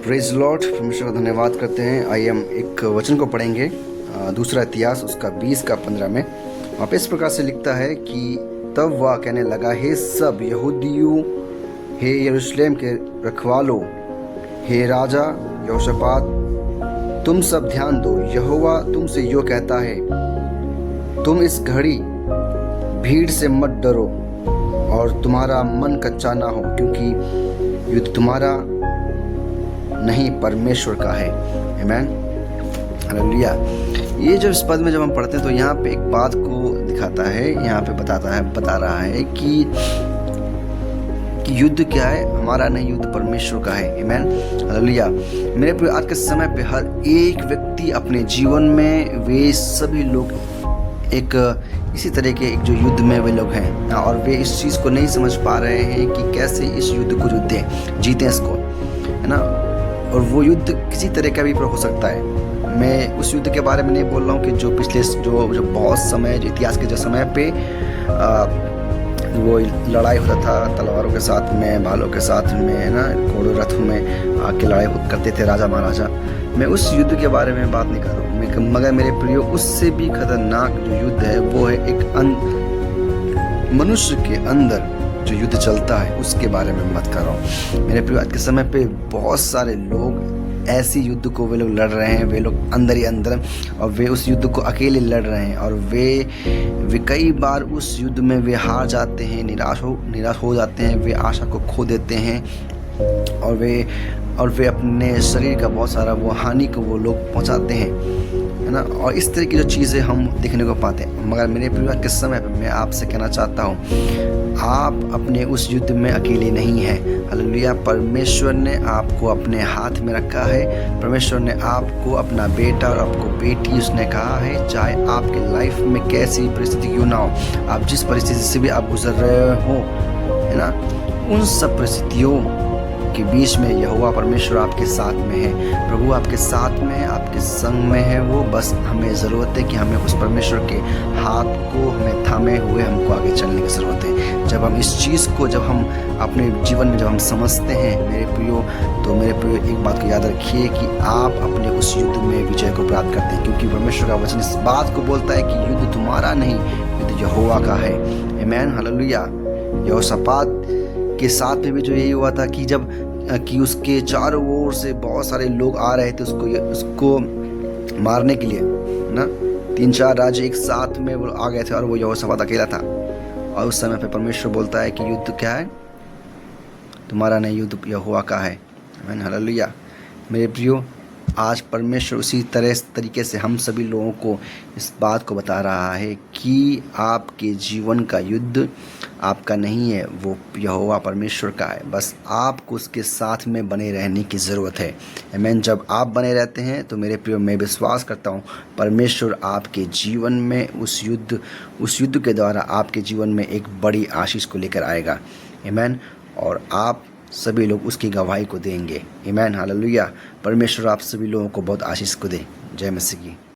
Praise Lord. परमेश्वर का धन्यवाद करते हैं। आइए हम एक वचन को पढ़ेंगे, दूसरा इतिहास उसका 20 का 15 में। वहाँ पे इस प्रकार से लिखता है कि तब वह कहने लगा, हे सब यहूदियों, हे यरूशलेम के रखवालों, हे राजा यहोशापात, तुम सब ध्यान दो। यहोवा तुमसे यो कहता है, तुम इस घड़ी भीड़ से मत डरो और तुम्हारा मन कच्चा ना हो, क्योंकि युद्ध तुम्हारा नहीं परमेश्वर का है। आमीन, हालेलुया। ये जो इस पद में जब हम पढ़ते हैं तो यहाँ पे एक बात को दिखाता है, यहाँ पे बता रहा है कि युद्ध क्या है, हमारा नहीं, युद्ध परमेश्वर का है। आमीन, हालेलुया। मेरे प्रिय, आज के समय पे हर एक व्यक्ति अपने जीवन में, वे सभी लोग एक इसी तरह के एक जो युद्ध में वे लोग हैं, और वे इस चीज़ को नहीं समझ पा रहे हैं कि कैसे इस युद्ध को जीतें इसको, है ना। और वो युद्ध किसी तरह का भी हो सकता है। मैं उस युद्ध के बारे में नहीं बोल रहा हूँ कि जो पिछले जो बहुत समय, जो इतिहास के जो समय पे वो लड़ाई होता था तलवारों के साथ में, भालों के साथ में, है ना, घोड़ों रथों में आके लड़ाई करते थे राजा महाराजा। मैं उस युद्ध के बारे में बात नहीं कर रहा हूँ, मगर मेरे प्रियो, उससे भी खतरनाक जो युद्ध है वो है एक मनुष्य के अंदर जो युद्ध चलता है, उसके बारे में मत कर रहा हूँ। मेरे प्रियो, आज के समय पे बहुत सारे लोग ऐसी युद्ध को वे लोग लड़ रहे हैं, वे लोग अंदर ही अंदर, और वे उस युद्ध को अकेले लड़ रहे हैं, और वे कई बार उस युद्ध में वे हार जाते हैं, निराश हो जाते हैं, वे आशा को खो देते हैं, और वे अपने शरीर का बहुत सारा वो हानि को वो लोग पहुंचाते हैं, है ना। और इस तरह की जो चीज़ें हम देखने को पाते हैं। मगर मेरे प्रिय, के समय पे मैं आपसे कहना चाहता हूँ, आप अपने उस युद्ध में अकेले नहीं हैं। हालेलुया। परमेश्वर ने आपको अपने हाथ में रखा है। परमेश्वर ने आपको अपना बेटा और आपको बेटी उसने कहा है, चाहे आपके लाइफ में कैसी परिस्थिति क्यों ना हो, आप जिस परिस्थिति से भी आप गुजर रहे हो, है ना, उन सब परिस्थितियों के बीच में यहोवा परमेश्वर आपके साथ में है। प्रभु आपके साथ में है, आपके संग में है वो। बस हमें ज़रूरत है कि हमें उस परमेश्वर के हाथ को हमें थामे हुए हमको आगे चलने की ज़रूरत है। जब हम इस चीज़ को, जब हम अपने जीवन में जब हम समझते हैं मेरे प्रियो, तो मेरे प्रियो, एक बात को याद रखिए कि आप अपने उस युद्ध में विजय को प्राप्त करते हैं, क्योंकि परमेश्वर का वचन इस बात को बोलता है कि युद्ध तुम्हारा नहीं, युद्ध यहोवा का है। आमीन, हालेलुया। यहोशापात के साथ में भी जो यही हुआ था कि उसके चारों ओर से बहुत सारे लोग आ रहे थे उसको मारने के लिए, ना। 3-4 राज्य एक साथ में वो आ गए थे, और वो यहोशापात अकेला था। और उस समय पे परमेश्वर बोलता है कि युद्ध क्या है, तुम्हारा नहीं, युद्ध यहोवा का है। आमीन, हालेलुया। मेरे प्रियो, आज परमेश्वर उसी तरीके से हम सभी लोगों को इस बात को बता रहा है कि आपके जीवन का युद्ध आपका नहीं है, वो यहोवा परमेश्वर का है। बस आपको उसके साथ में बने रहने की ज़रूरत है। आमीन। जब आप बने रहते हैं तो मेरे प्रियो, मैं विश्वास करता हूँ परमेश्वर आपके जीवन में उस युद्ध के द्वारा आपके जीवन में एक बड़ी आशीष को लेकर आएगा। आमीन। और आप सभी लोग उसकी गवाही को देंगे। आमीन, हालेलुया। परमेश्वर आप सभी लोगों को बहुत आशीष को दे। जय मसीह की।